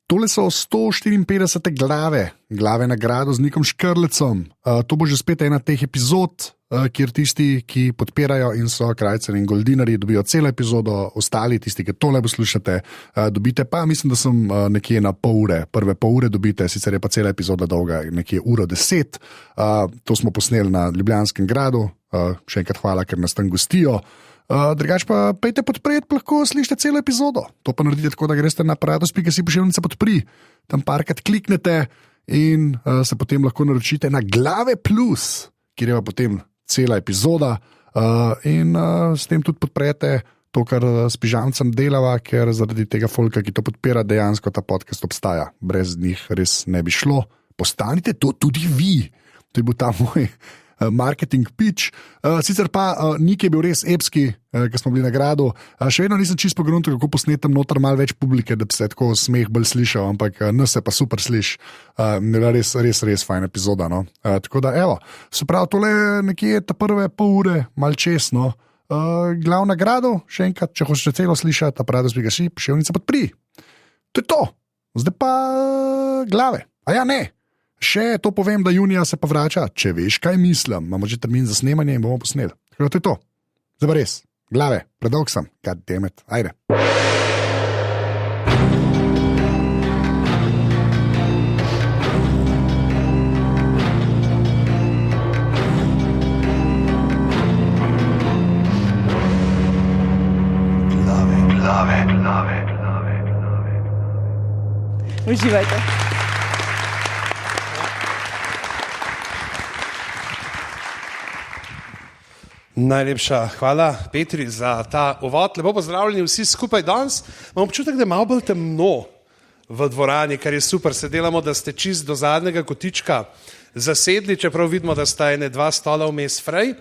Tole so 154. glave nagrado z Nikom Škrlecom. To bo že spet ena teh epizod, kjer tisti, ki podpirajo in so krajcari in goldinari, dobijo celo epizodo, ostali, tisti, ki tole poslušate, dobite pa, mislim, da sem nekje na pol ure, prve pol ure dobite, sicer je pa cela epizoda dolga, nekje 1:10. To smo posneli na Ljubljanskem gradu, še enkrat hvala, ker nas tam gostijo. Drugač pa pejte podpreti, lahko slišite celo epizodo. To pa naredite tako, da greste na aparatus.si pošiljnica podpri, tam parkrat kliknete in se potem lahko naročite na Glave Plus, kjer je pa potem cela epizoda in s tem tudi podprete to, kar s Pižamcem delava, ker zaradi tega folka, ki to podpira, dejansko ta podcast obstaja. Brez njih res ne bi šlo. Postanite to tudi vi. To je bil ta moj marketing pitch. Sicer pa Nik je bil res epski, ko smo bili na gradu. Še vedno nisem čisto pogruntil, kako posnetem noter malo več publike, da bi se tako smeh bolj slišal, ampak nas se pa super sliši. Res fajn epizoda. No? Tako da, evo, se pravi, tole nekje ta prve pol ure, malo česno. Glavna gradu, še enkrat, če hočete celo slišati, aparatus.si, pošiljnica podpri. To je to. Zdaj pa glave. A ja, ne. Še to povem, da junija se pa vrača, če veš, kaj mislim. Imamo že termin za snemanje in bomo posneli. Tako da to je to. Zdaj pa res. Glave, predolg sem. God damn it. Ajde. Glave. Uživajte. Najlepša hvala, Petri, za ta uvod. Lepo pozdravljeni vsi skupaj danes. Imam občutek, da je malo bolj temno v dvorani, kar je super. Se delamo, da ste čist do zadnjega kotička zasedli, čeprav vidimo, da sta ene dva stola vmes frej.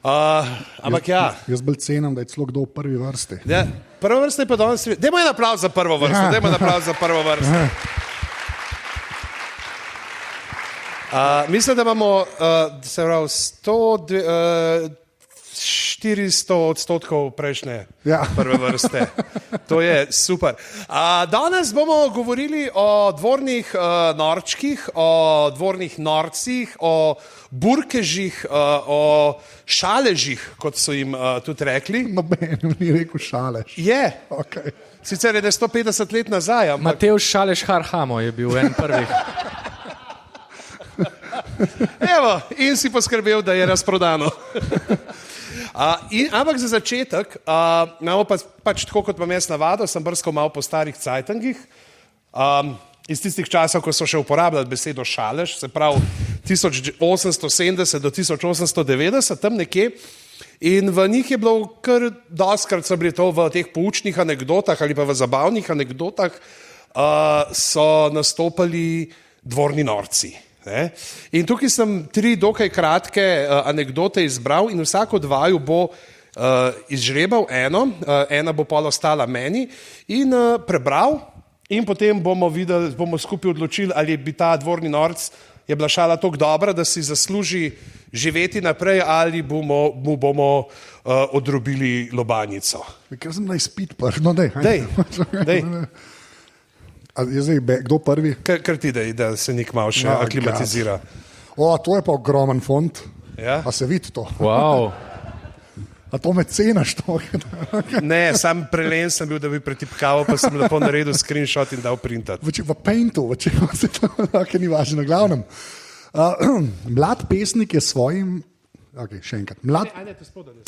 Ampak ja. Jaz bolj cenim, da je celo kdo v prvi vrsti. Ja, prva vrsta je pa danes... Dajmo en aplauz za prvo vrsto. Mislim, da imamo 400% prejšnje prve vrste. To je super. Danes bomo govorili o dvornih norčkih, o dvornih norcih, o burkežih, o šaležih, kot so jim tudi rekli. Noben ni rekel šalež. Je. Okay. Sicer je 150 let nazaj. Ampak... Matevž Šalež Harhamo je bil en prvih. Evo, in si poskrbel, da je razprodano. Ampak za začetek, imamo pač tako, kot imam jaz navado, sem brskal malo po starih cajtangih, iz tistih časov, ko so še uporabljali besedo šalež, se pravi 1870 do 1890, tam nekje. In v njih je bilo kar doskrat, so bili to v teh poučnih anekdotah ali pa v zabavnih anekdotah, so nastopali dvorni norci. Ne? In tukaj sem 3 dokaj kratke anekdote izbral in vsak od vaju bo izžrebal eno, ena bo pol ostala meni in prebral in potem bomo videli, bomo skupaj odločili, ali bi ta dvorni norc je bila šala toliko dobra, da si zasluži živeti naprej ali mu bomo odrobili lobanjico. Ker sem na izpit prš, no dej. Kdo prvi? Kar ti dej, da se nik malo še aklimatizira. To je pa ogromen font. Ja? A se vidi to? Wow. A to me cenaš to? Ne, sam prelen sem bil, da bi pretipkaval, pa sem lepo naredil screenshot in dal printat. V Paintu, se to ni važno, na glavnem. Mlad pesnik je svojim... Ok, še enkrat.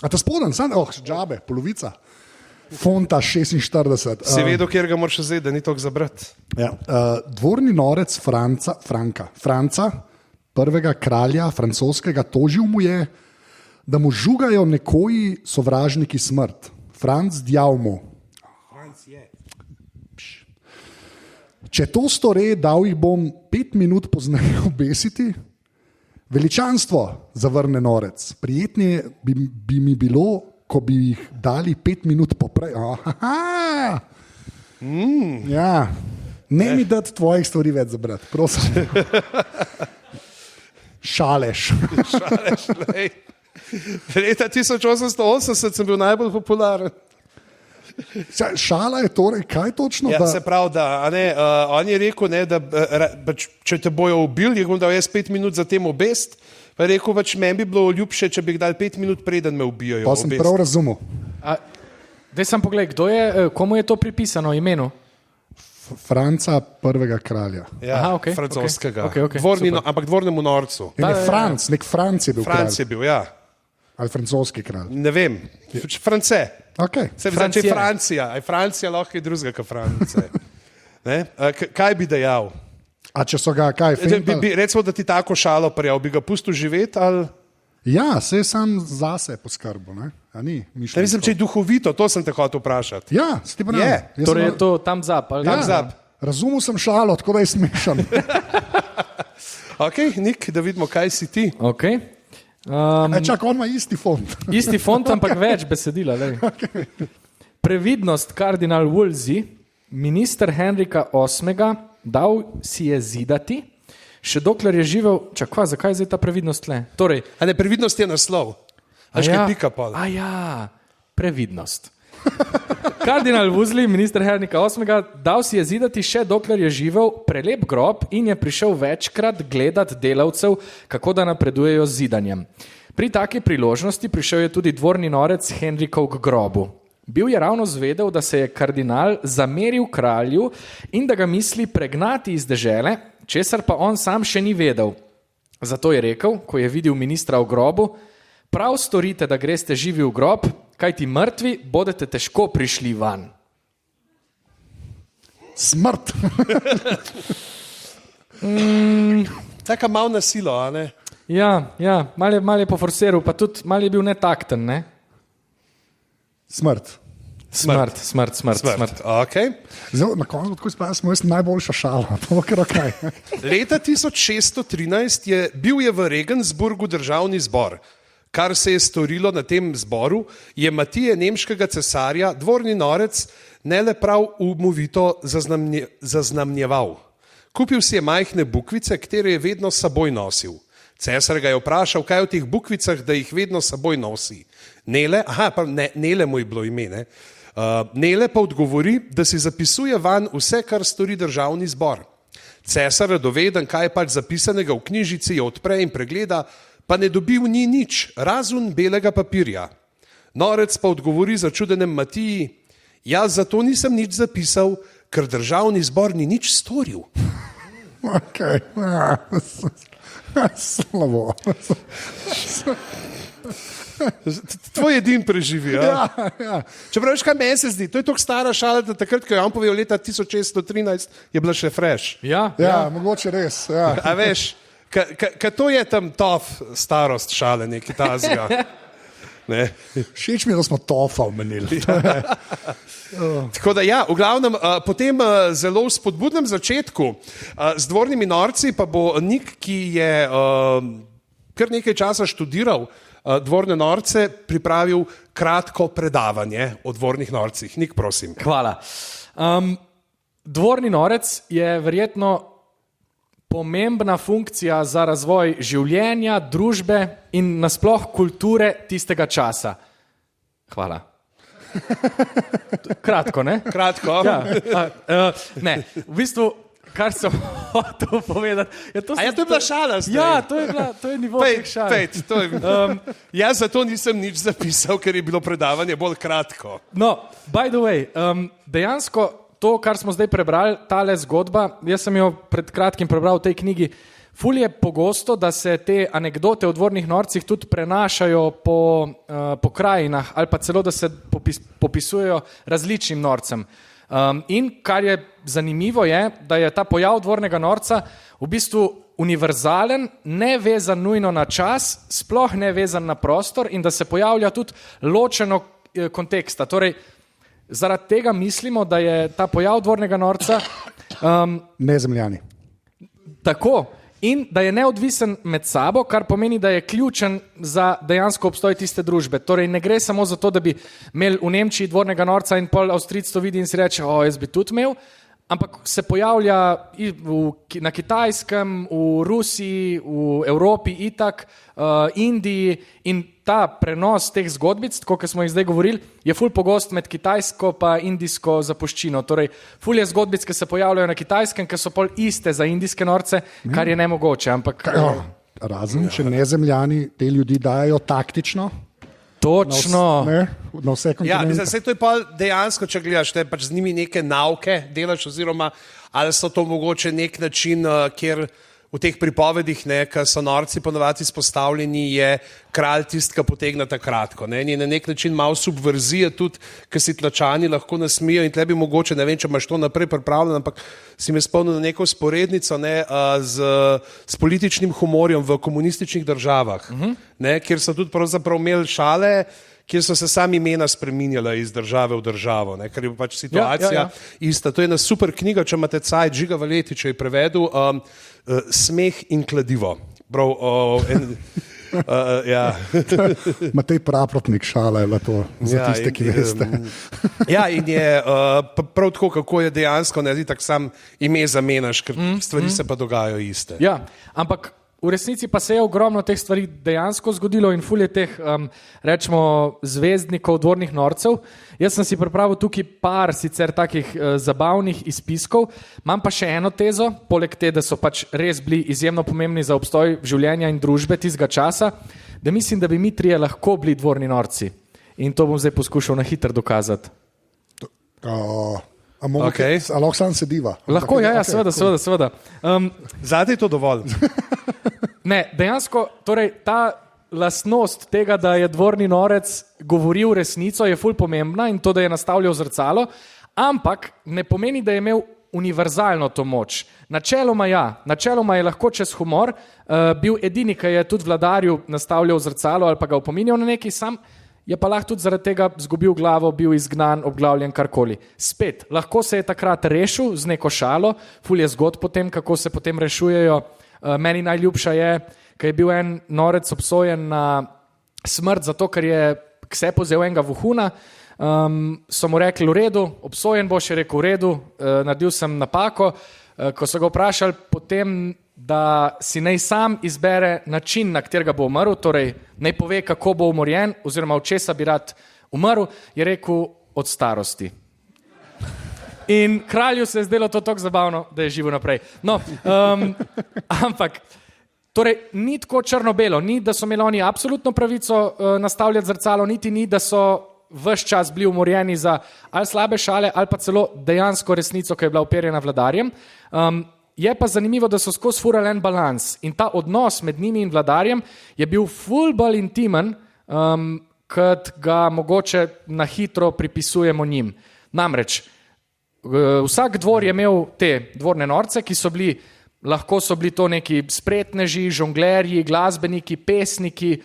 A ta spodan, džabe, polovica. Fonta 46. Si vedel, kjer ga moraš vzeti, da ni toliko zabrati? Ja. Dvorni norec Franca, prvega kralja francoskega, tožil mu je, da mu žugajo nekoji sovražniki smrt. Franc djavmo. Franc je. Če to store, dal jih bom 5 minut pozneje obesiti. Veličanstvo, zavrne norec. Prijetnije bi mi bilo, ko bi jih dali 5 minut poprej. Ja. Ne mi dati tvojih stvari več zabrati, prosim. Šalež. Leta 1880 sem bil najbolj popularen. Šala je torej, kaj točno? Ja, se pravi, da on je rekel, ne, da če te bojo ubili, jih bom dal jaz 5 minut za tem obest. Pa je rekel, meni bi bilo ljubše, če bi jih dal 5 minut preden me ubijajo. Pa sem prav razumel. Daj sam pogled, komu je to pripisano imenu? Franca prvega kralja. Ja, Aha, okej, francoskega. okej, Ampak dvornemu norcu. Nek Franc je bil Franc kralj. je bil, ja. Ali francoski kralj. Ne vem, France. Okay. Se mi zdi, če je Francija, je Francija lahko je drugega kot France. Kaj bi dejal? A če so ga kaj? Recimo, da ti tako šalo prijel, bi ga pustil živeti ali... Ja, se je sam zase poskrbel, ne? A ni? Ne mislim, če je duhovito, to sem te hotel vprašati. Ja, se ti pa ne. Je. Torej je to tam zap. Thumbs up. Razumel sem šalo, tako da je smešen. Ok, Nik, da vidimo, kaj si ti. Okay. Čak, on ima isti font. Isti font, ampak več besedila. Okay. Previdnost kardinal Wolsey, minister Henrika VIII, dal si je zidati, še dokler je živel, zakaj je zdaj ta previdnost tle? Torej, a ne, previdnost je naslov. Previdnost. Kardinal Wolsey, minister Henrika VIII, dal si je zidati še dokler je živel prelep grob in je prišel večkrat gledat delavcev, kako da napredujejo z zidanjem. Pri taki priložnosti prišel je tudi dvorni norec Henrikov k grobu. Bil je ravno zvedel, da se je kardinal zameril kralju in da ga misli pregnati iz dežele, česar pa on sam še ni vedel. Zato je rekel, ko je videl ministra v grobu, prav storite, da greste živi v grob, kajti mrtvi bodete težko prišli van. Smrt. Taka malo nasilo, a ne? Ja, mal je poforsiral, pa tudi mal je bil netakten, ne? Smrt. Okay. Zdaj, na koncu tako izpada, smo jaz najboljša šala. Okay. Leta 1613 bil je v Regensburgu državni zbor. Kar se je storilo na tem zboru, je Matije nemškega cesarja, dvorni norec, ne le prav umovito zaznamnjeval. Kupil si je majhne bukvice, katere je vedno s seboj nosil. Cesar ga je vprašal, kaj v teh bukvicah, da jih vedno s seboj nosi. Nele mu je bilo ime, ne? Nele pa odgovori, da si zapisuje van vse, kar stori državni zbor. Cesar, radoveden, kaj je pač zapisanega v knjižici, jo odpre in pregleda, pa ne dobi v njej nič, razen belega papirja. Norec pa odgovori začudenem Matiji, jaz zato nisem nič zapisal, ker državni zbor ni nič storil. Okay. Slabo. Tvoj edin preživi. Ja? Čeprav veš, kaj meni se zdi, to je tako stara šala, da takrat, ko je on povedal leta 1613, je bila še fresh. Ja, mogoče res. Ja. A veš, to je tam tof starost šale, neki tazga. Ne. Všeč mi je, da smo tofa omenili. Tako da ja, v glavnem, po tem zelo spodbudnem začetku z dvornimi norci pa bo Nik, ki je kar nekaj časa študiral dvorne norce, pripravil kratko predavanje o dvornih norcih. Nik, prosim. Hvala. Dvorni norec je verjetno pomembna funkcija za razvoj življenja, družbe in nasploh kulture tistega časa. Hvala. Kratko, ne? Kratko. Ja, ne, v bistvu, kar sem hotel povedati... To je bila šala zdaj? Ja, to je nivo teh šal. Jaz zato nisem nič zapisal, ker je bilo predavanje bolj kratko. No, by the way, dejansko to, kar smo zdaj prebrali, tale zgodba, jaz sem jo pred kratkim prebral v tej knjigi, ful je pogosto, da se te anekdote o dvornih norcih tudi prenašajo po krajinah ali pa celo, da se popisujejo različnim norcem. In kar je zanimivo je, da je ta pojav dvornega norca v bistvu univerzalen, ne vezan nujno na čas, sploh ne vezan na prostor in da se pojavlja tudi ločeno konteksta. Torej, zaradi tega mislimo, da je ta pojav dvornega norca Nezemljani. Tako. In da je neodvisen med sabo, kar pomeni, da je ključen za dejansko obstoj tiste družbe. Torej ne gre samo za to, da bi imeli v Nemčiji dvornega norca in pol Avstrijec to vidi in si reče, jaz bi tudi imel, ampak se pojavlja na Kitajskem, v Rusiji, v Evropi itak, Indiji in ta prenos teh zgodbic, tako kot smo jih zdaj govorili, je ful pogost med kitajsko pa indijsko zapuščino. Torej, ful je zgodbic, ki se pojavljajo na Kitajskem, ki so pol iste za indijske norce, kar je nemogoče. Ampak, razen, če nezemljani te ljudi dajo taktično. Točno. Na vse kontinente. Ja, to je pa dejansko, če gledaš, te pač z njimi neke nauke delaš, oziroma ali so to mogoče nek način, kjer v teh pripovedih, ki so norci ponovadi izpostavljeni, je kralj tisti, ki potegne ta kratko. Je na nek način malo subverzije tudi, ki si tlačani lahko nasmijo in tle bi mogoče, ne vem, če imaš to naprej pripravljeno, ampak si me spomnil na neko sporednico s političnim humorjem v komunističnih državah, kjer so tudi pravzaprav imeli šale, kjer so se sami imena spreminjala iz države v državo, ker je pač situacija ista. To je ena super knjiga, če imate cajt, Žiga Valetič je prevedel, Smeh in kladivo. Matej Praprotnik šala je to za tiste, ki veste. Ja, in je prav tako, kako je dejansko, ne zdi tako sam ime zamenjaš, ker stvari se pa dogajajo iste. Ja, ampak v resnici pa se je ogromno teh stvari dejansko zgodilo in ful je teh, rečemo, zvezdnikov, dvornih norcev. Jaz sem si pripravil tukaj par sicer takih zabavnih izpiskov, imam pa še eno tezo, poleg te, da so pač res bili izjemno pomembni za obstoj življenja in družbe tistega časa, da mislim, da bi mi trije lahko bili dvorni norci. In to bom zdaj poskušal na hitro dokazati. Lahko sam sediva. Lahko, seveda. Zadaj je to dovolj. Ne, dejansko, torej ta lastnost tega, da je dvorni norec govoril resnico, je ful pomembna in to, da je nastavljal zrcalo, ampak ne pomeni, da je imel univerzalno to moč. Načeloma je lahko čez humor bil edini, ki je tudi vladarju nastavljal zrcalo ali pa ga opominjal na neki sam, je pa lahko tudi zaradi tega zgubil glavo, bil izgnan, obglavljen, karkoli. Spet, lahko se je takrat rešil z neko šalo, ful je zgodb potem, kako se potem rešujejo. Meni najljubša je, ko je bil en norec obsojen na smrt zato, ker je k sebi vzel enega vohuna, so mu rekli v redu, obsojen boš, je rekel v redu, naredil sem napako, ko so ga vprašali potem, da si naj sam izbere način, na katerega bo umrl, torej naj pove, kako bo umorjen oziroma od česa bi rad umrl, je rekel od starosti. In kralju se je zdelo to tako zabavno, da je živel naprej. No, ampak, torej, ni tako črno-belo, ni, da so imeli oni absolutno pravico nastavljati zrcalo, niti ni, da so ves čas bili umorjeni za ali slabe šale, ali pa celo dejansko resnico, ki je bila uperjena vladarjem. Je pa zanimivo, da so skozi furali en balans in ta odnos med njimi in vladarjem je bil ful bolj intimen, kot ga mogoče na hitro pripisujemo njim. Namreč, vsak dvor je imel te dvorne norce, ki so bili, lahko so bili to neki spretneži, žonglerji, glasbeniki, pesniki,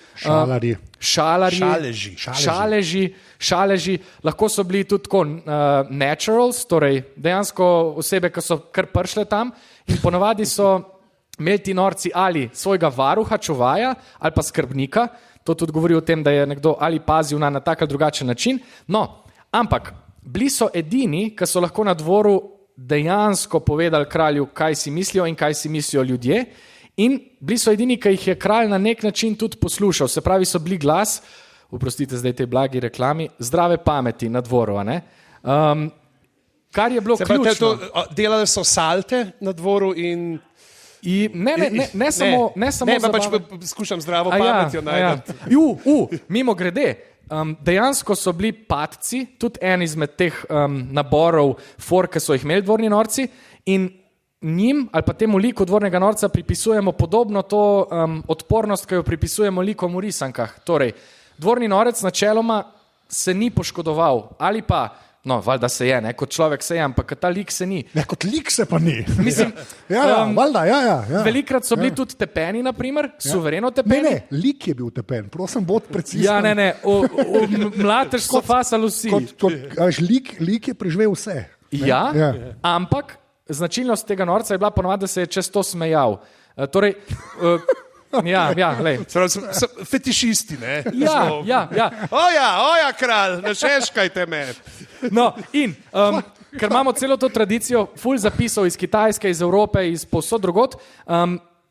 šaleži, lahko so bili tudi tako naturals, torej dejansko osebe, ki so kar prišle tam in ponavadi so imeli ti norci ali svojega varuha, čuvaja ali pa skrbnika, to tudi govori o tem, da je nekdo ali pazil na tak ali drugačen način, no, ampak bili so edini, ki so lahko na dvoru dejansko povedali kralju, kaj si mislijo in kaj si mislijo ljudje in bili so edini, ki jih je kralj na nek način tudi poslušal, se pravi so bili glas, oprostite zdaj tej blagi reklami, zdrave pameti na dvoru, kar je bilo ključno. Delali so salte na dvoru in... Ne samo ne, pač skušam zdravo pametjo najti. Mimo grede, dejansko so bili padci, tudi en izmed teh naborov for, ki so jih imeli dvorni norci in njim ali pa temu liku dvornega norca pripisujemo podobno to odpornost, ki jo pripisujemo likom v risankah. Torej, dvorni norec načeloma se ni poškodoval ali pa, no, valjda se je, kot človek se je, ampak ta lik se ni. Ne, kot lik se pa ni. Mislim, valjda. Velikrat so bili tudi tepeni, naprimer, suvereno tepeni. Ne, lik je bil tepen, prosim, bod precizno. Ja, ne, mlatež so fasali vsi. Lik je preživel vse. Ja, ampak značilnost tega norca je bila ponovadi, da se je čez to smejal. Torej, lej. Fetišisti, ne? Ja. Oja, kralj, ne šeškajte me. No, in ker imamo celo to tradicijo, ful zapisov iz Kitajske, iz Evrope, iz povsod drugot,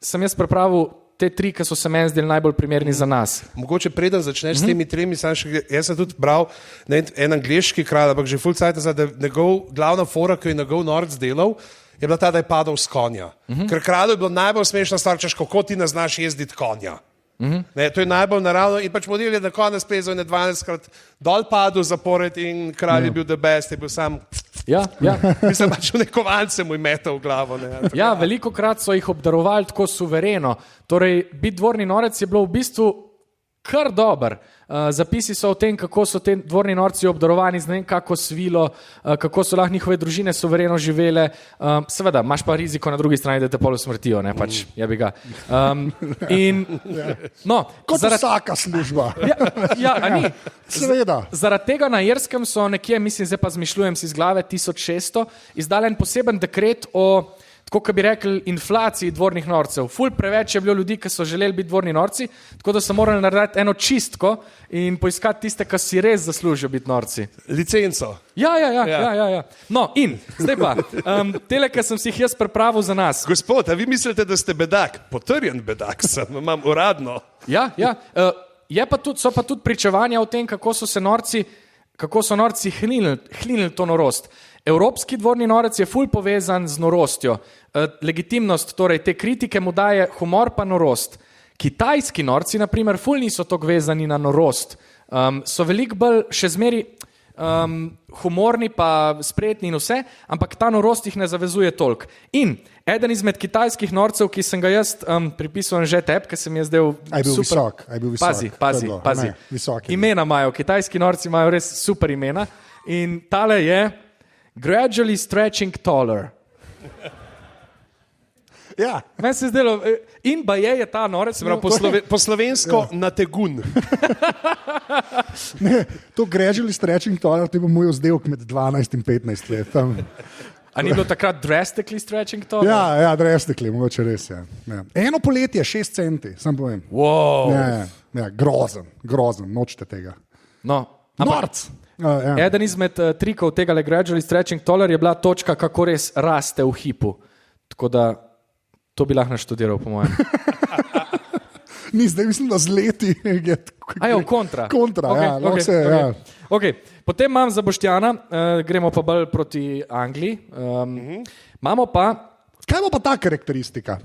sem jaz pripravil te tri, ki so se meni zdeli najbolj primerni za nas. Mogoče preden začneš s temi tremi, jaz sem tudi bral en angleški kralj, ampak že ful cajt nazaj, da njegov glavna fora, ki je njegov norc delal, je bila ta, da je padal s konja. Ker kralju je bilo najbolj smešna stvar, češ, kako ti ne znaš jezditi konja. Ne, to je najbolj naravno in pač model je na konec plezal in je 12krat dol padel zapored in kralj je bil the best, je bil sam... Ja. Mislim, pač v nekovance mu je metal v glavo. Ne? Ja, veliko krat so jih obdarovali tako suvereno. Torej, biti dvorni norec je bilo v bistvu kar dober. Zapisi so o tem, kako so te dvorni norci obdarovani z ne vem kako svilo, kako so lahko njihove družine suvereno živele. Seveda, imaš pa riziko na drugi strani, da te pol usmrtijo, ne, pač, jebi ga. Kot vsaka služba. A ni. Seveda. Zaradi tega na Irskem so nekje, mislim, zdaj pa zmišljujem si iz glave, 1600, izdali en poseben dekret o, tako kot bi rekli, inflaciji dvornih norcev. Ful preveč je bilo ljudi, ki so želeli biti dvorni norci, tako da so morali narediti eno čistko in poiskati tiste, ki si res zaslužijo biti norci. Licenco. Ja. No, in zdaj pa, tele, ki sem si jih jaz pripravil za nas. Gospod, a vi mislite, da ste bedak? Potrjen bedak sem, imam uradno. Ja. So pa tudi pričevanja o tem, kako so norci hnili to norost. Evropski dvorni norec je ful povezan z norostjo. Legitimnost torej te kritike mu daje humor pa norost. Kitajski norci, na primer, ful niso tako vezani na norost. So veliko bolj še zmeri humorni pa spretni in vse, ampak ta norost jih ne zavezuje toliko. In eden izmed kitajskih norcev, ki sem ga jaz pripisal že tebi, ker se mi je zdel super. Pazi. Imena imajo, kitajski norci imajo res super imena in tale je Gradually Stretching Taller. Ja. Meni se je zdelo, in je ta norec. Po slovensko nategun. Ne, to Gradually Stretching Taller, to je bil moj vzdevek med 12 in 15 let. A ni bilo takrat Drastically Stretching Taller? Ja, Drastically, mogoče res je. Ja. Eno poletje, 6 centi, sam povem. Wow. Ja, grozen, nočete tega. No, norc! Eden izmed trikov tega Gradually Stretching Taller je bila točka, kako res raste v hipu. Tako da to bi lahko naštudiral, po mojem. Ni, zdaj mislim, da z leti. Kontra. Okay. Okay. Potem imam za Boštjana, gremo pa bolj proti Angliji. Imamo pa... Kaj bo pa ta karakteristika?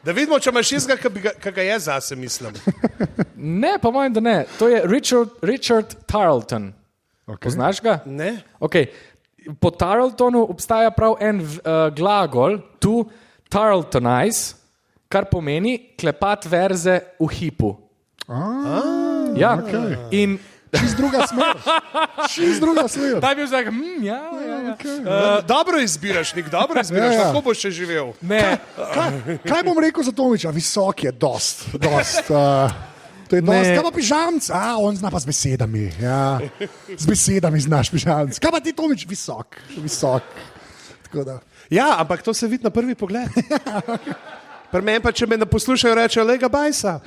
Da vidimo, če imaš izga, kaj ga jaz zase mislim. Ne, po mojem, da ne. To je Richard Tarleton. Okay. Poznaš ga? Ne. Okay. Po Tarletonu obstaja prav en glagol, to Tarletonize, kar pomeni klepati verze v hipu. Ja, okay. In Šest druga smer. Ta je bil zdaj, ja. Okay. Dobro izbiraš, lahko boš še živel. Ne. Kaj bom rekel za Tomiča? Visok je, dost. To je dost. Kaj pa pižamc? On zna pa z besedami. Ja. Z besedami znaš pižamc. Kaj pa ti, Tomič? Visok. Tako da. Ja, ampak to se vidi na prvi pogled. Pri meni pa, če me ne poslušajo, rečejo, lega bajsa.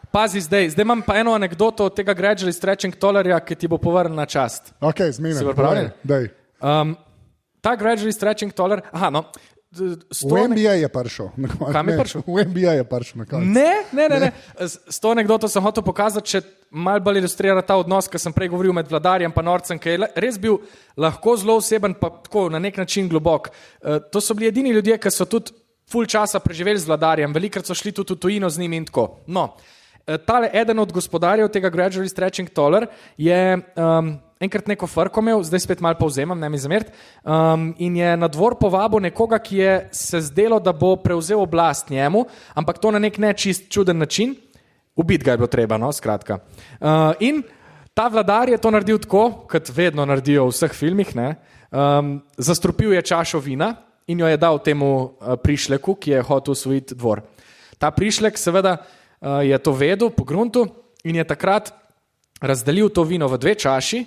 Pazi zdaj imam pa eno anekdoto od tega Gradually Stretching Tallerja, ki ti bo povrnil na čast. Ok, zmenim. Si pripravljen? Daj. Ta Gradually Stretching Taller, v NBA je prišel. Kam je prišel? V NBA je prišel na koncu. Ne. S to anekdoto sem hotel pokazati, če malo bolj ilustrira ta odnos, ki sem prej govoril med vladarjem pa norcem, ki je res bil lahko zelo oseben, pa tako na nek način globok. To so bili edini ljudje, ki so tudi ful časa preživeli z vladarjem, velikrat so šli tudi v tujino z njimi in tako. No, tale eden od gospodarjev tega Gradually Stretching Taller je enkrat neko frko imel, zdaj spet malo povzemam, ne mi zameriti, in je na dvor povabil nekoga, ki je se zdelo, da bo prevzel oblast njemu, ampak to na nek nečist čuden način, ubiti ga je bilo treba, no, skratka. In ta vladar je to naredil tako, kot vedno naredijo v vseh filmih, ne, zastrupil je čašo vina in jo je dal temu prišleku, ki je hotel osvojiti dvor. Ta prišlek seveda je to vedel po gruntu in je takrat razdelil to vino v 2 čaši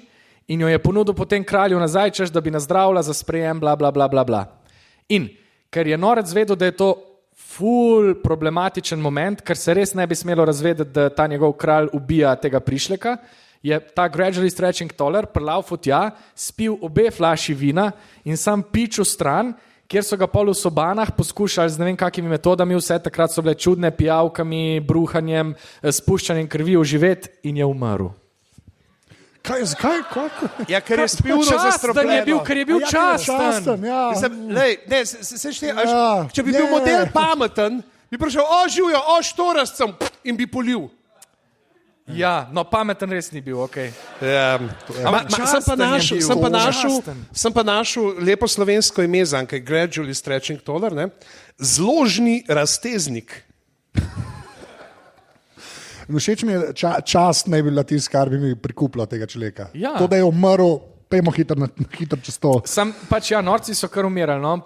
in jo je ponudil potem kralju nazaj, češ da bi nazdravila za sprejem, bla, bla, bla, bla, bla. In ker je norec vedel, da je to ful problematičen moment, ker se res ne bi smelo razvedeti, da ta njegov kralj ubija tega prišleka, je ta gradually stretching toler prelaufu tja, spil obe flaši vina in sam piču stran, kjer so ga pol v sobanah poskušali z ne vem kakimi metodami, vse takrat so bile čudne pijavkami, bruhanjem, spuščanjem krvi oživeti in je umrl. Zakaj? Ja, ker je spil zastrupljeno. Ker je bil časten. Ja. Če bi bil model pameten, bi prišel, živijo, štorascem in bi polil. Ja, no pameten res ni bil, okej. Sem pa našel lepo slovensko ime zanj, kaj je gradually stretching toler, ne? Zložni razteznik. Všeč mi je, čast ne bi bila tisto, kar bi mi prikupila tega človeka. Ja. To, da je umrl, pejmo hitro čez to. Norci so kar umirali, no,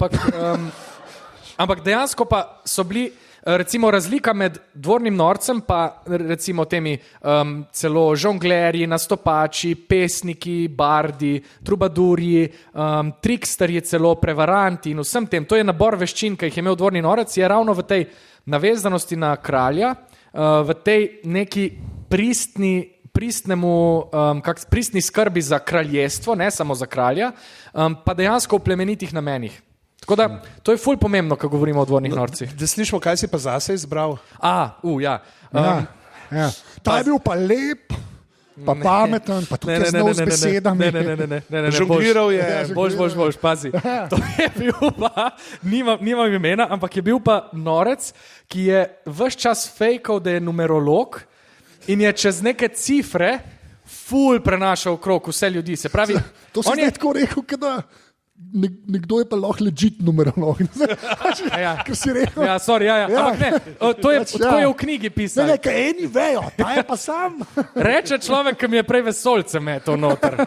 ampak dejansko pa so bili, recimo, razlika med dvornim norcem pa recimo temi celo žonglerji, nastopači, pesniki, bardi, trubadurji, triksterji, celo prevaranti in vsem tem. To je nabor veščin, ki jih je imel dvorni norec, je ravno v tej navezanosti na kralja, v tej neki pristni skrbi za kraljestvo, ne samo za kralja, pa dejansko v plemenitih namenih. Tako da, to je ful pomembno, ko govorimo o dvornih norcih. Da slišimo, kaj si pa zase izbral? Ja. Ja. Ta je bil pa lep, pa pameten, pa tudi znal z besedami. Ne. Žongliral je. Bož, pazi. To je bil pa, nimam imena, ampak je bil pa norec, ki je ves čas fejkal, da je numerolog in je čez neke cifre ful prenašal okrog vse ljudi. Se pravi, to si zdaj tako rekel, da nekdo je pa lahko legit numerolog. Ker si rekel. Ampak ne, to je v knjigi pisal. Ne, kaj eni vejo, ta je pa sam. Reče človek, ki mi je prej vesolce metal noter.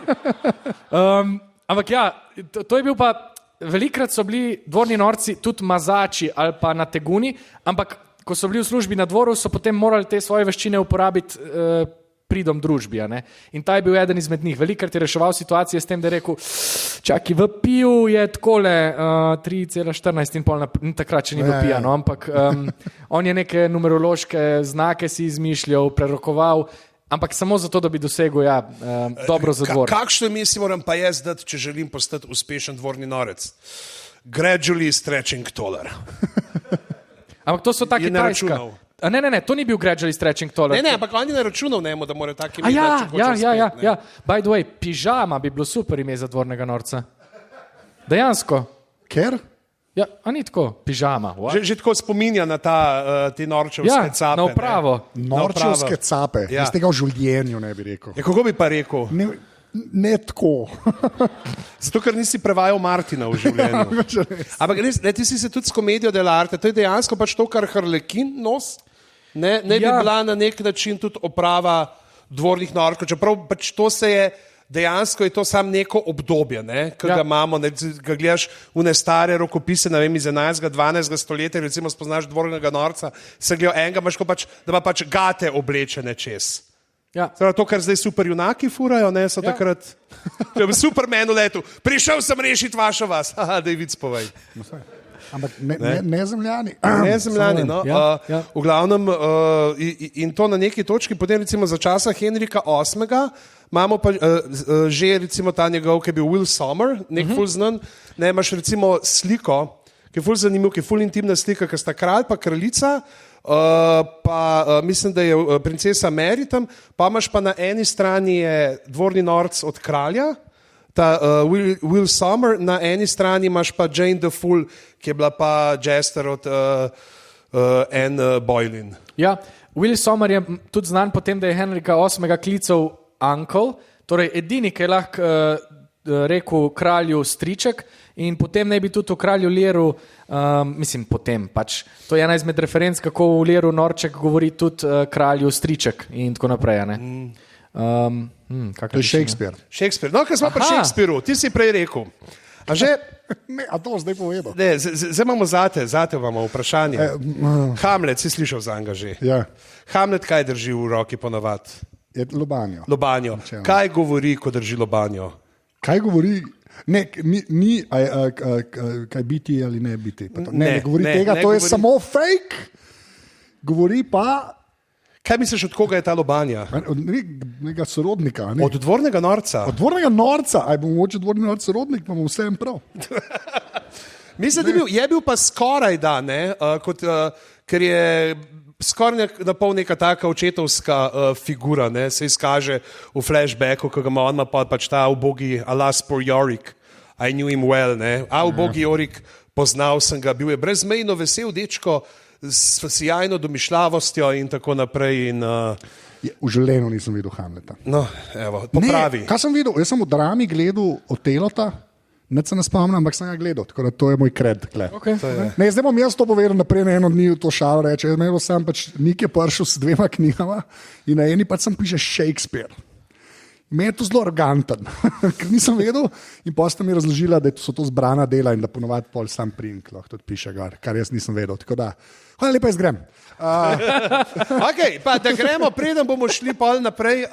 Ampak ja, to je bil pa, velikrat so bili dvorni norci tudi mazači ali pa nateguni, ampak ko so bili v službi na dvoru, so potem morali te svoje veščine uporabiti pridom družbi. In ta je bil eden izmed njih. Velikrat je reševal situacije s tem, da je rekel, čaki, v piju je takole 3,14 in pol, takrat še ni bil pijano, ampak on je neke numerološke znake si izmišljal, prerokoval, ampak samo zato, da bi dosegel dobro za dvor. Kakšno ime si moram pa jaz dati, če želim postati uspešen dvorni norec? Gradually stretching toler. Ampak to so ta kitajska. Ne, to ni bil gradually stretching toler. Ne, ampak on je naročunal njemu, da mora tak ime dati. Ja. By the way, pižama bi bilo super ime za dvornega norca. Dejansko. Ker? Ja, a ni tako, pižama. Že tako spominja na te norčevske cape. Na upravo. Norčevske cape. Iz tega v življenju ne bi rekel. Kako bi pa rekel? Ne tako. Zato, ker nisi prevajal Martina v življenju. Ampak ti si se tudi s komedijo dell'arte, to je dejansko pač to, kar Harlekin nos, ne bi bila na nek način tudi oprava dvornih norkov, čeprav pač to se je, dejansko je to samo neko obdobje, ki ga imamo, ga gledaš v ne stare rokopise, ne vem, iz 11. 12. stoletja, recimo spoznaš dvornega norca, se gledajo enega, imaš pač, da ima pač gate oblečene čez. Ja. To, kar zdaj superjunaki furajo, so takrat v Supermanu letu. Prišel sem rešiti vašo vas. Da je vic povej. Ampak ne zemljani. Ne zemljani, no. V glavnem, in to na neki točki, potem recimo za časa Henrika VIII. Imamo pa že recimo ta njegov, ki je bil Will Sommer, nek ful znan, imaš recimo sliko, ki je ful zanimiv, ki je ful intimna slika, ki sta kralj pa kraljica, pa mislim, da je princesa Mary tam, pa imaš pa na eni strani je dvorni norc od kralja, ta Will Sommer, na eni strani imaš pa Jane the Fool, ki je bila pa jester od Anne Boleyn. Ja, Will Sommer je tudi znan po tem, da je Henrika VIII. Klical uncle, torej edini, ki je lahko rekel kralju striček, in potem naj bi tudi v Kralju Leru, potem pač, to je ena izmed referenc, kako v Leru norček govori tudi kralju striček in tako naprej. To je Shakespeare. No, ker smo pri Shakespeareu, ti si prej rekel. A to zdaj povedal. Zdaj imamo zate imamo vprašanje. Hamlet, si slišal za njega že? Ja. Hamlet kaj drži v roki ponavadi? Je lobanjo. Lobanjo. Kaj govori, ko drži lobanjo? Kaj govori? Ne, ni kaj biti ali ne biti. Ne govori tega, to je samo fake. Govori pa... Kaj misliš, od koga je ta lobanja? Od nekega sorodnika. Ne? Od dvornega norca. Od dvornega norca, aj bo mogoče dvorni norc sorodnik, pa bomo vsem prav. Mislim, da je bil pa skoraj da, ker je skoraj na pol neka taka očetovska figura, ne, se izkaže v flashbacku, ko ga ima on pač ta ubogi Alas poor Yorick, I knew him well, ne, ubogi Yorick, poznal sem ga, bil je brezmejno vesel dečko, s sjajno domišljavostjo in tako naprej. V življenju nisem videl Hamleta. No, evo, popravi. Kaj sem videl? Jaz sem v drami gledal Otelota, ne se ne spomnim, ampak sem ga gledal, tako da to je moj kred. Okay. Ne, zdaj bom jaz to povedal naprej, na eno dni v to šalo reče. Sem pač Nik je prišel s 2 knjigama in na eni pač sem piše Shakespeare. Meni je to zelo arroganten, ker nisem vedel in potem sta mi razložila, da so to zbrana dela in da ponovadi pol sam prink lahko tudi piše gor, kar jaz nisem vedel. Tako da, hvala lepa, jaz grem. Okay, pa da gremo, preden bomo šli pol naprej,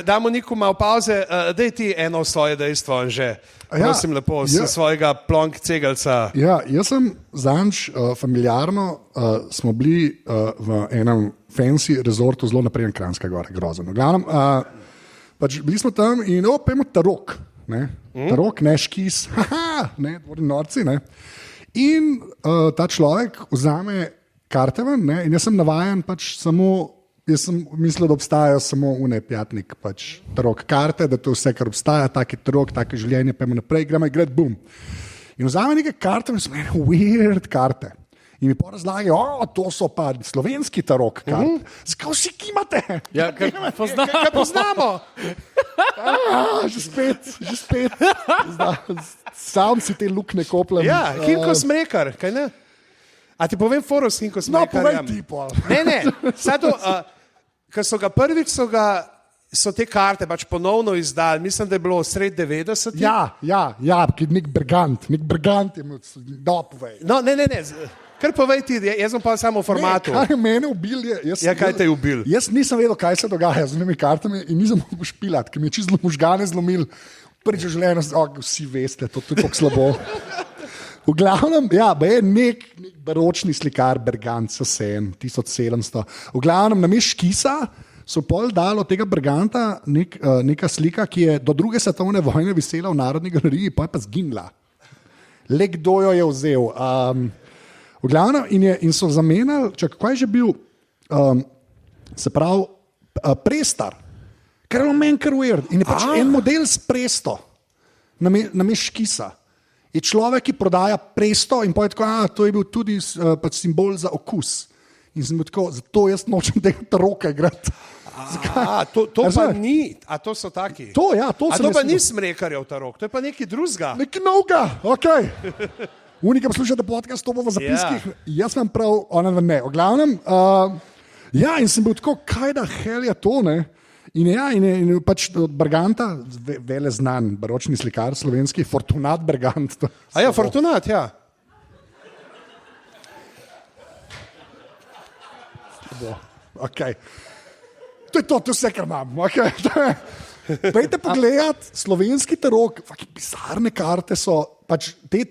damo Niku malo pauze, daj ti eno svoje dejstvo, Anže. Prosim lepo, s svojega plonk cegelca. Ja, jaz sem zanč familiarno, smo bili v enem fancy resortu zelo naprejen Kranjska Gora, grozno. Glavnem, pač bili smo tam in pojmo Tarok, Tarok, ne Škis, ne, dvorni norci, ne. In ta človek vzame karte ven, ne, in jaz sem navajen pač samo, jaz sem mislil, da obstajajo samo pjatnik, pač Tarok karte, da to je vse, kar obstaja, taki Tarok, taki življenje, pojmo naprej, gremo igrat, bum. In vzame neke karte, in so meni weird karte. In mi porazlagajo, to so pa slovenski Tarok kart. Zakaj vsi kimate? Ja, kaj poznamo. Že spet. Sam si te lukne koplem. Ja, Hinko Smrekar, kaj ne? A ti povem foro s Hinko Smrekarjem? No, povej ti pol. Ne, zato, ker so ga prvič, so te karte pač ponovno izdali, mislim, da je bilo sred 90. Ja, nek Brgant je imel, povej. No, ne. Kar povej ti, jaz sem pa samo v formatu. Kaj je mene ubil? Kaj te je ubil? Jaz nisem vedel, kaj se dogaja z njimi kartami in nisem mogel špilati, ker mi je čisto možgane zlomil. Prvič v življenju, vsi veste, to je tako slabo. V glavnem, je nek baročni slikar Bergant, Sasen, 1700. V glavnem, namesto Škisa so pol dali od tega Berganta neka slika, ki je do 2. svetovne vojne visela v Narodni galeriji, pa je pa zginila. Le kdo jo je vzel. V glavnem, in so zamenjali, kaj je že bil, se pravi, Prestar, kar je meni kar weird. In je pač en model s Presto, namesto Škisa. Je človek, ki prodaja Presto in poje tako, to je bil tudi pač simbol za okus. In sem bil tako, zato jaz nočem tega Taroka igrati. To pa ni, a to so taki. To pa ni Smrekarjev Tarok, to je pa nekaj drugega. Nekaj novega, okej. Unika poslušate podcast, to bo v zapiskih. Jaz sem prav, ona ne. V glavnem, in sem bil tako, kaj da hell je to, ne? In pač od Berganta, vele znan, baročni slikar slovenski, Fortunat Bergant. Fortunat, ja. Okay. To je vse, kar imam. Okay. Pejte pogledat, slovenski Tarok, bizarne karte so, pač te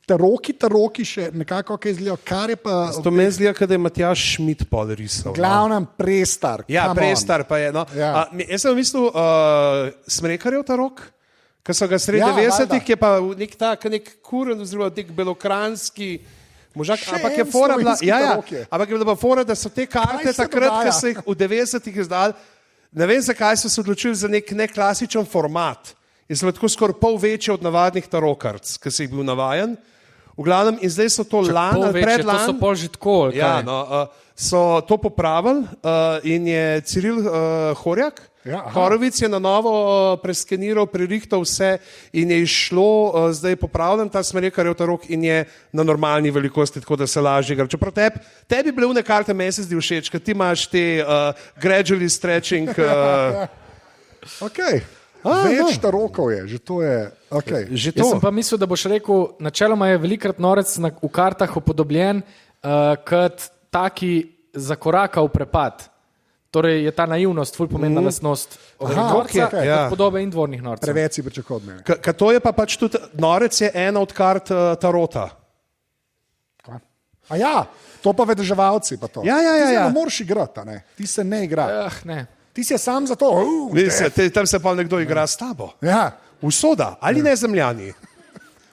taroki še nekako kaj izgledajo, kar je pa... To me zgleda, kada je Matjaž Šmit pol risal. Glavnem Prestar. Ja, Prestar pa je. No. Ja. Jaz sem mislil Smrekarjev Tarok, ki so ga sredi 90-ih, ki je pa nek kuren, oziroma nek belokranski možak, ampak je fora bila... Ampak je bila fora, da so te karte takrat, ki so jih v 90-ih izdali, ne vem, zakaj so se odločili za nek neklasičen format. In so tako skoraj pol večje od navadnih tarokarc, ki si jih bil navajen. V glavnem, in zdaj so to lani, predlani. To so pol že tako. So to popravili in je Ciril Horjak, Horovic je na novo preskeniral, prerihtal vse in je išlo, zdaj popravljen ta Smrekarjev Tarok in je na normalni velikosti, tako da se lažje igra. Čeprav tebi bile une karte meni se zdi všeč, ker ti imaš te gradually stretching. Okay. Več Tarokov je, že to je. Okay. Jaz sem pa mislil, da boš rekel, načeloma je velikrat norec v kartah upodobljen kot taki zakoraka v prepad. Torej je ta naivnost, ful pomembna lastnost norca, podobe in dvornih norcev. Preveč si pričakoval od mene. To je pa pač tudi, norec je ena od kart Tarota. A ja, to pa vedeževalci. Pa to. Ja. Ti se ne moreš igrati, a ne? Ti se ne igra. Ne. Ti si sam za to. Tam se pa nekdo igra s tabo. Ja. Usoda ali nezemljani.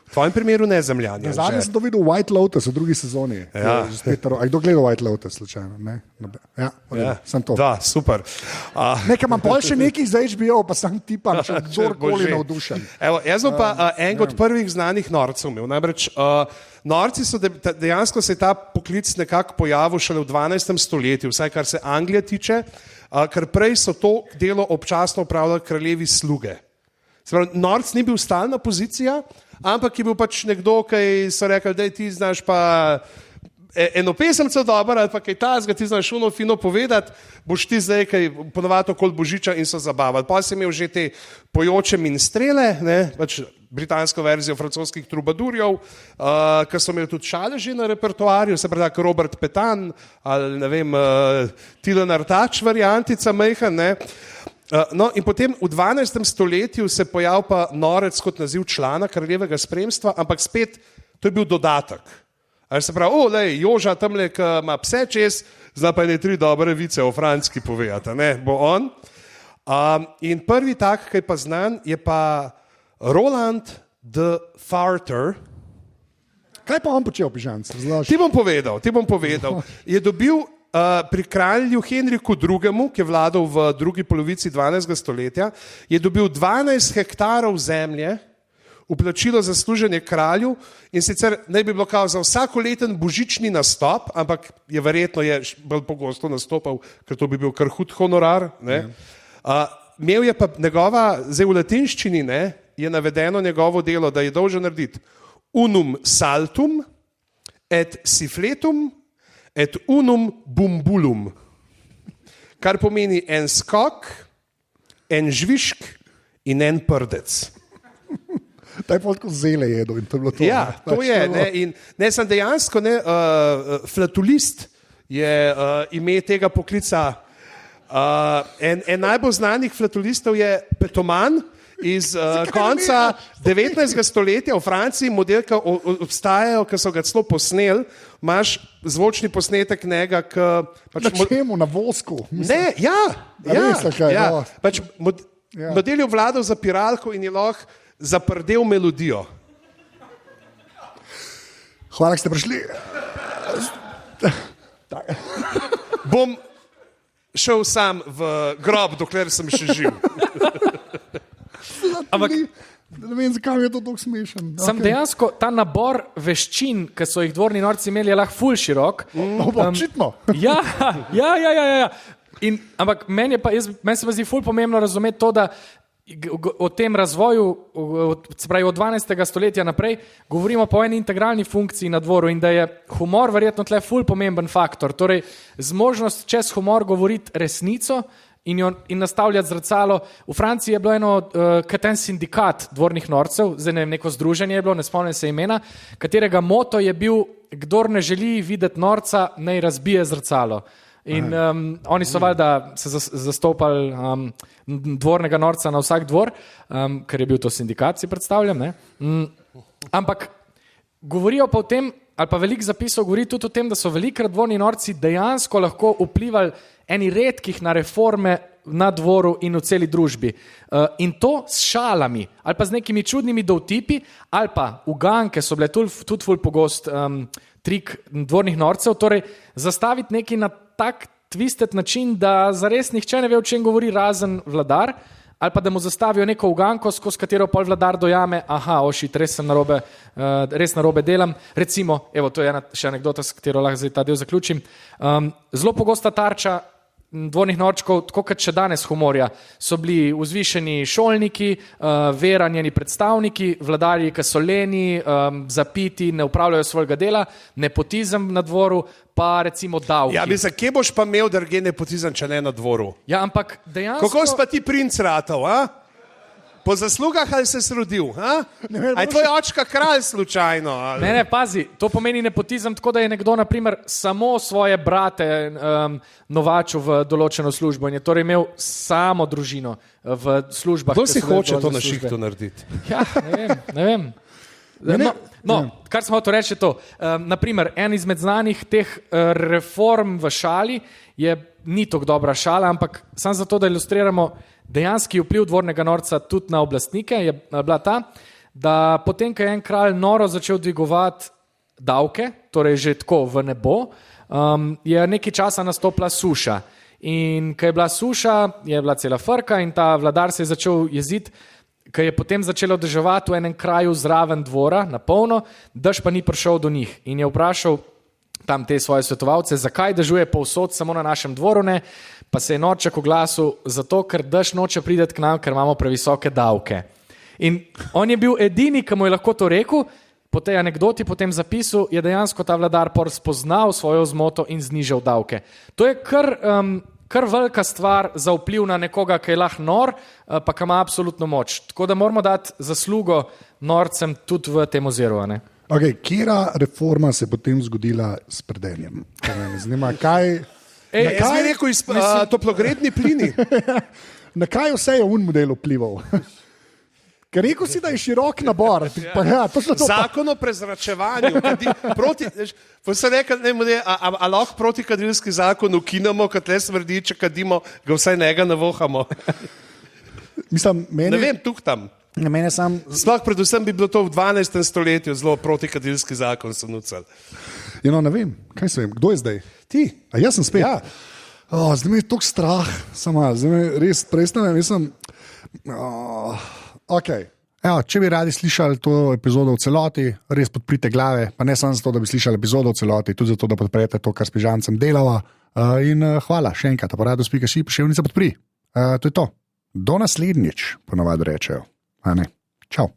V tvojem primeru nezemljani. Zadnji sem to videl White Lotus v drugi sezoni. Ja. A kdo gleda White Lotus slučajno? Ne? Sem to. Da, super. Nekaj imam pol še nekih za HBO, pa sem tipam, če kdorkoli navdušen. Evo, jaz sem pa enega od prvih znanih norcev imel. Namreč norci so dejansko se je ta poklic nekako pojavil šele v 12. stoletju, vsaj kar se Anglije tiče, ker prej so to delo občasno opravljali kraljevi sluge. Norc ni bil stalna pozicija, ampak je bil pač nekdo, ki so rekli, da ti znaš pa eno pesemco dobro ali pa kaj tazga, ti znaš uno fino povedati, boš ti zdaj kaj ponovadi okoli Božiča in so zabavali. Pa si imel že te pojoče minstrele, pač britansko verzijo francoskih trubadurjev, ki so imeli tudi šaleži na repertoarju, se pravi tako Robert Petan ali ne vem, Tilen Artač variantica majhen, ne. No, in potem v 12. stoletju se pojavil pa norec kot naziv člana kraljevega spremstva, ampak spet to je bil dodatek. Ali se pravi, lej, Joža tamle, ki ima pse čez, zna pa ne 3 dobre vice o franski povedati, ne, bo on. In prvi tak, ki je pa znan, je pa Roland de Farter. Kaj pa on počel, Pižanc? Ti bom povedal. Je dobil pri kralju Henriku II., ki je vladal v drugi polovici 12. stoletja, je dobil 12 hektarov zemlje v plačilo za služenje kralju in sicer naj bi bilo kao za vsakoleten božični nastop, ampak je verjetno bolj pogosto nastopal, ker to bi bil kar hud honorar. Imel je pa njegova, zdaj v latinščini je navedeno njegovo delo, da je dolžan narediti unum saltum et sifletum et unum bumbulum, kar pomeni en skok, en žvižk in en prdec. Ta je tako zele jedel in to je bilo to. Ja, to je. In ne sem dejansko, flatulist je ime tega poklica. En najbolj znanih flatulistov je Petoman iz konca 19. stoletja v Franciji, modelka obstajajo, ki so ga celo posneli, imaš zvočni posnetek njega, ki... Na čemu? Na vosku? Ne, model je vladal za piralko in je lahko zaprdel melodijo. Hvala, da ste prišli. Bom šel sam v grob, dokler sem še živ. Ampak ne vem, zakaj je to tako smešen. Sam dejansko ta nabor veščin, ki so jih dvorni norci imeli, je lahko ful širok. Očitno. Ja. Ampak meni se pa zdi ful pomembno razumeti to, da o tem razvoju, se pravi od 12. stoletja naprej, govorimo po eni integralni funkciji na dvoru in da je humor verjetno tle ful pomemben faktor. Torej, zmožnost čez humor govoriti resnico in nastavljati zrcalo. V Franciji je bilo eno katen sindikat dvornih norcev, zdaj ne vem, neko združenje je bilo, ne spomnim se imena, katerega moto je bil, kdor ne želi videti norca, naj razbije zrcalo. In oni so valjda se zastopali dvornega norca na vsak dvor, ker je bil to sindikat, si predstavljam. Ampak govorijo pa o tem, ali pa veliko zapisov govori tudi o tem, da so velikrat dvorni norci dejansko lahko vplivali eni redkih na reforme na dvoru in v celi družbi. In to s šalami, ali pa z nekimi čudnimi dovtipi, ali pa uganke so bile tudi ful pogost trik dvornih norcev, torej zastaviti nekaj na tak twisted način, da zares nihče ne ve, o čem govori, razen vladar, ali pa da mu zastavijo neko uganko, skozi katero pol vladar dojame, res narobe delam. Recimo, evo, to je še anekdota, s katero lahko zdaj ta del zaključim. Zelo pogosta tarča dvornih norčkov, tako kot še danes humorja, so bili vzvišeni šolniki, vera njeni predstavniki, vladarji, ki so leni, zapiti, ne upravljajo svojega dela, nepotizem na dvoru, pa recimo davki. Ja, mislim, kje boš pa imel drugje nepotizem, če ne na dvoru? Ja, ampak dejansko... Kako si pa ti princ ratov, a? Po zaslugah ali se srodil? A je tvoj očka kralj slučajno? Ali? Ne, pazi, to pomeni nepotizem tako, da je nekdo, naprimer, samo svoje brate novačil v določeno službo in je torej imel samo družino v službah. Kdo si hoče to na šihtu narediti? Ja, ne vem. Kar smo hotel reči je to. Naprimer, en izmed znanih teh reform v šali ni tako dobra šala, ampak samo zato, da ilustriramo dejanski vpliv dvornega norca tudi na oblastnike, je bila ta, da potem, ko je en kralj noro začel dvigovati davke, torej že tako v nebo, je nekaj časa nastopila suša. In ko je bila suša, je bila cela frka in ta vladar se je začel jeziti, ko je potem začelo deževati v enem kraju zraven dvora, na polno, dež pa ni prišel do njih. In je vprašal tam te svoje svetovalce, zakaj dežuje povsod, samo na našem dvoru ne, pa se je norček oglasil, zato ker dež noče priti k nam, ker imamo previsoke davke. In on je bil edini, ki mu je lahko to rekel, po tej anekdoti, po tem zapisu je dejansko ta vladar spoznal svojo zmoto in znižal davke. To je kar velika stvar za vpliv na nekoga, ki je lahko nor, pa ki ima absolutno moč. Tako da moramo dati zaslugo norcem tudi v tem oziru. Okay, kjera reforma se je potem zgodila s predenjem? Zanima, kaj... Jaz bi rekel, toplogredni plini. Na kaj vse je model vplival? Ker rekel si, da je širok nabor. Zakon o prezračevanju. A lahko protikadilski zakon ukinemo, kad le smrdi, če kadimo, ga vsaj njega ne vohamo. Mislim, ne vem, tam. Sploh predvsem bi bilo to v 12. stoletju zelo protikadilski zakon so nucali. Ne vem, kaj se vem, kdo je zdaj? Ti. A jaz sem spet? Ja. Zdaj mi je toliko strah, zdaj mi res presnem, mislim... Okay. Če bi radi slišali to epizodo v celoti, res podprite glave, pa ne samo zato, da bi slišali epizodo v celoti, tudi zato, da podprete to, kar s Pižancem delava. In hvala še enkrat, aparatus.si, Poševnica podpri. To je to. Do naslednjič, ponavadi rečejo. Čau.